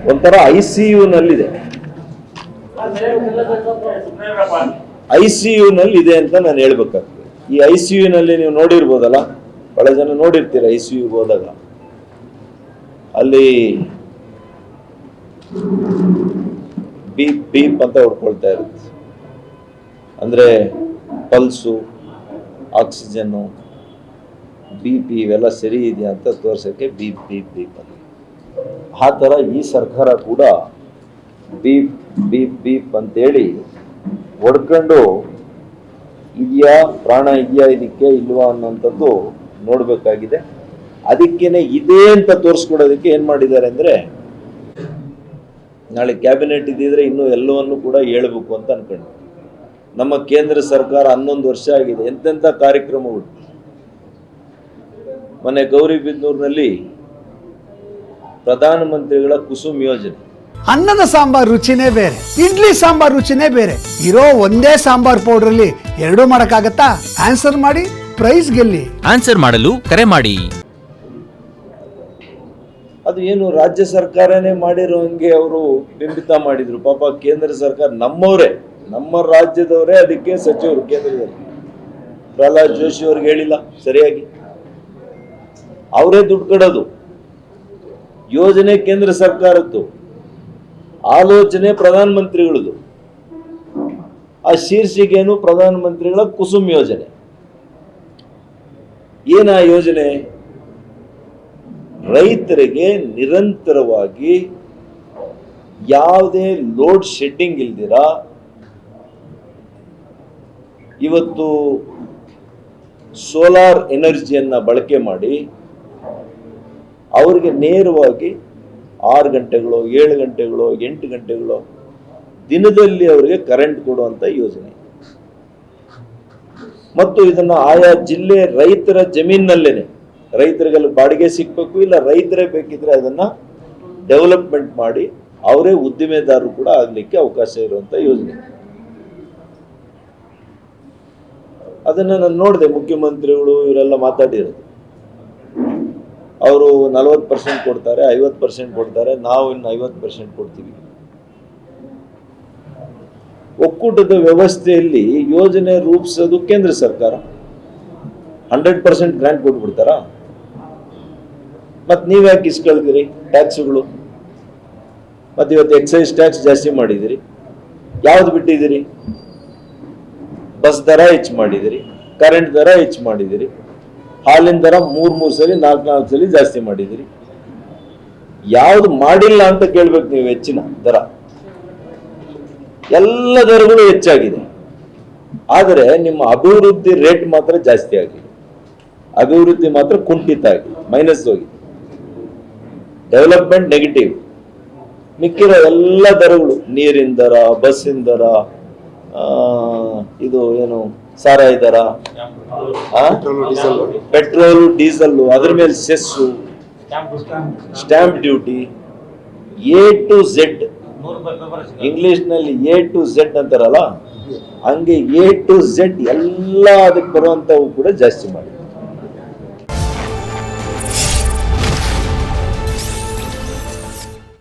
ಒಂಥರ ICU ನಲ್ಲಿದೆ, ICU ನಲ್ಲಿ ಇದೆ ಅಂತ ನಾನು ಹೇಳ್ಬೇಕಾಗ್ತದೆ. ಈ ICU ನಲ್ಲಿ ನೀವು ನೋಡಿರ್ಬೋದಲ್ಲ, ಬಹಳ ಜನ ನೋಡಿರ್ತೀರ. ICU ಹೋದಾಗ ಅಲ್ಲಿ ಬೀಪ್ ಬೀಪ್ ಅಂತ ಹೊಡ್ಕೊಳ್ತಾ ಇರುತ್ತೆ. ಅಂದ್ರೆ ಪಲ್ಸು, ಆಕ್ಸಿಜನ್ನು, BP ಇವೆಲ್ಲ ಸರಿ ಇದೆಯಾ ಅಂತ ತೋರ್ಸಕ್ಕೆ ಬೀಪ್ ಬೀಪ್ ಬೀಪ್ ಅಂತ. ಆ ಥರ ಈ ಸರ್ಕಾರ ಕೂಡ ಬೀಪ್ ಬೀಪ್ ಬೀಪ್ ಅಂತೇಳಿ ಹೊಡ್ಕೊಂಡು ಇದೆಯಾ, ಪ್ರಾಣ ಇದೆಯಾ ಇದಕ್ಕೆ ಇಲ್ವಾ ಅನ್ನೋಂಥದ್ದು ನೋಡಬೇಕಾಗಿದೆ. ಅದಕ್ಕೇನೆ ಇದೆ ಅಂತ ತೋರಿಸ್ಕೊಡೋದಕ್ಕೆ ಏನು ಮಾಡಿದ್ದಾರೆ ಅಂದರೆ, ನಾಳೆ ಕ್ಯಾಬಿನೆಟ್ ಇದ್ದಿದ್ರೆ ಇನ್ನೂ ಎಲ್ಲವನ್ನು ಕೂಡ ಹೇಳ್ಬೇಕು ಅಂತ ಅನ್ಕೊಂಡು. ನಮ್ಮ ಕೇಂದ್ರ ಸರ್ಕಾರ 11 ವರ್ಷ ಆಗಿದೆ, ಎಂತೆಂಥ ಕಾರ್ಯಕ್ರಮಗಳು. ಮೊನ್ನೆ ಗೌರಿಬಿದನೂರಿನಲ್ಲಿ ಪ್ರಧಾನಮಂತ್ರಿಗಳ ಕುಸುಮ್ ಯೋಜನೆ. ಅನ್ನದ ಸಾಂಬಾರ್ ರುಚಿನೇ ಬೇರೆ, ಇಡ್ಲಿ ಸಾಂಬಾರ್ ರುಚಿನೇ ಬೇರೆ. ಇರೋ ಒಂದೇ ಸಾಂಬಾರ್ ಪೌಡರ್ ಅಲ್ಲಿ 2 ಮಾಡಕ್ಕಾಗತ್ತಾ? ಆನ್ಸರ್ ಮಾಡಿ, ಪ್ರೈಸ್ ಗೆಲ್ಲಿ. ಆನ್ಸರ್ ಮಾಡಲು ಕರೆ ಮಾಡಿ. ಅದು ಏನು ರಾಜ್ಯ ಸರ್ಕಾರನೇ ಮಾಡಿರೋ ಹಂಗೆ ಅವರು ಬಿಂಬಿತ ಮಾಡಿದ್ರು. ಪಾಪ ಕೇಂದ್ರ ಸರ್ಕಾರ ನಮ್ಮವರೇ, ನಮ್ಮ ರಾಜ್ಯದವರೇ ಅದಕ್ಕೆ ಸಚಿವರು ಕೇಂದ್ರದಲ್ಲಿ. ಪ್ರಹ್ಲಾದ್ ಜೋಶಿ ಅವ್ರಿಗೆ ಹೇಳಿಲ್ಲ ಸರಿಯಾಗಿ, ಅವರೇ ದುಡ್ಡು ಕೊಡೋದು. ಯೋಜನೆ ಕೇಂದ್ರ ಸರ್ಕಾರದ್ದು, ಆಲೋಚನೆ ಪ್ರಧಾನಮಂತ್ರಿಗಳದು. ಆ ಶೀರ್ಷಿಕೆನು ಪ್ರಧಾನಮಂತ್ರಿಗಳ ಕುಸುಮ್ ಯೋಜನೆ. ಏನ ಯೋಜನೆ? ರೈತರಿಗೆ ನಿರಂತರವಾಗಿ ಯಾವುದೇ ಲೋಡ್ ಶೆಡ್ಡಿಂಗ್ ಇಲ್ದಿರ ಇವತ್ತು ಸೋಲಾರ್ ಎನರ್ಜಿಯನ್ನ ಬಳಕೆ ಮಾಡಿ ಅವರಿಗೆ ನೇರವಾಗಿ 6 ಗಂಟೆಗಳು, 7 ಗಂಟೆಗಳು, 8 ಗಂಟೆಗಳು ದಿನದಲ್ಲಿ ಅವರಿಗೆ ಕರೆಂಟ್ ಕೊಡುವಂತ ಯೋಜನೆ. ಮತ್ತು ಇದನ್ನ ಆಯಾ ಜಿಲ್ಲೆ ರೈತರ ಜಮೀನಲ್ಲೇನೆ, ರೈತರಿಗೆಲ್ಲ ಬಾಡಿಗೆ ಸಿಕ್ಬೇಕು, ಇಲ್ಲ ರೈತರೇ ಬೇಕಿದ್ರೆ ಅದನ್ನ ಡೆವಲಪ್ಮೆಂಟ್ ಮಾಡಿ ಅವರೇ ಉದ್ದಿಮೆದಾರರು ಕೂಡ ಆಗ್ಲಿಕ್ಕೆ ಅವಕಾಶ ಇರುವಂತ ಯೋಜನೆ. ಅದನ್ನ ನಾನು ನೋಡಿದೆ, ಮುಖ್ಯಮಂತ್ರಿಗಳು ಇವರೆಲ್ಲ ಮಾತಾಡಿರೋದು. ಅವರು 40% ಕೊಡ್ತಾರೆ, 50% ಕೊಡ್ತಾರೆ, ನಾವು ಇನ್ನು 50% ಕೊಡ್ತೀವಿ. ಒಕ್ಕೂಟದ ವ್ಯವಸ್ಥೆಯಲ್ಲಿ ಯೋಜನೆ ರೂಪಿಸೋದು ಕೇಂದ್ರ ಸರ್ಕಾರ. 100% ಗ್ರಾಂಟ್ ಕೊಟ್ಬಿಡ್ತಾರ? ಮತ್ ನೀವ್ ಯಾಕೆ ಇಸ್ಕೊಳ್ತೀರಿ ಟ್ಯಾಕ್ಸ್ಗಳು? ಮತ್ತೆ ಇವತ್ತು ಎಕ್ಸೈಸ್ ಟ್ಯಾಕ್ಸ್ ಜಾಸ್ತಿ ಮಾಡಿದಿರಿ, ಯಾವ್ದು ಬಿಟ್ಟಿದ್ದೀರಿ? ಬಸ್ ದರ ಹೆಚ್ಚು ಮಾಡಿದಿರಿ, ಕರೆಂಟ್ ದರ ಹೆಚ್ಚು ಮಾಡಿದಿರಿ, ಹಾಲಿನ ದರ 3 ಸಲ 4 ಸಲ ಜಾಸ್ತಿ ಮಾಡಿದಿರಿ. ಯಾವ್ದು ಮಾಡಿಲ್ಲ ಅಂತ ಕೇಳ್ಬೇಕು ನೀವು. ಹೆಚ್ಚಿನ ದರ, ಎಲ್ಲ ದರಗಳು ಹೆಚ್ಚಾಗಿದೆ, ಆದರೆ ನಿಮ್ಮ ಅಭಿವೃದ್ಧಿ ರೇಟ್ ಮಾತ್ರ ಜಾಸ್ತಿ ಆಗಿದೆ. ಅಭಿವೃದ್ಧಿ ಮಾತ್ರ ಕುಂಠಿತ ಆಗಿದೆ, ಮೈನಸ್ ಹೋಗಿದೆ. Development negative. ಮಿಕ್ಕಿರೋ ಎಲ್ಲ ದರಗಳು, ನೀರಿನ ದರ, ಬಸ್ಸಿನ ದರ, ಇದು ಏನು ಸಾರಾಯಿ ದರ, ಪೆಟ್ರೋಲ್ ಡೀಸೆಲ್, ಅದ್ರ ಮೇಲೆ cess, stamp duty, A to Z. English ನಲ್ಲಿ A to Z ಅಂತಾರಲ್ಲ, ಹಂಗೆ A to Z ಎಲ್ಲ ಅದಕ್ಕೆ ಬರುವಂತವು ಕೂಡ ಜಾಸ್ತಿ ಮಾಡಿ.